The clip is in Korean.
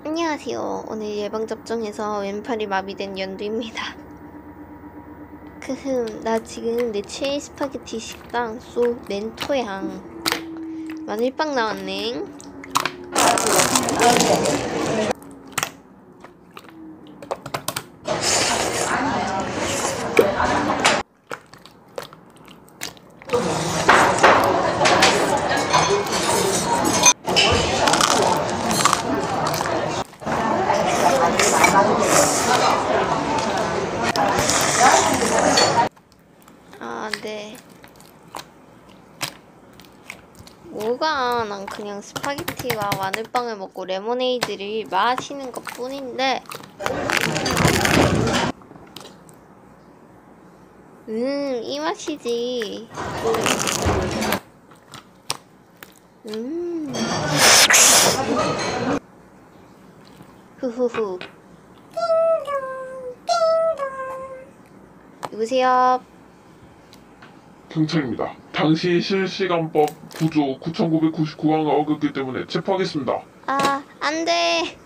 안녕하세요. 오늘 예방접종에서 왼팔이 마비된 연두입니다. 나 지금 내 최애 스파게티 식당 소 멘토양 마늘빵 나왔네. 네. 난 그냥 스파게티와 마늘빵을 먹고 레모네이드를 마시는 것 뿐인데 이 맛이지. 후후후. 여보세요? 경찰입니다. 당시 실시간법 9조 9999항을 어겼기 때문에 체포하겠습니다. 안 돼.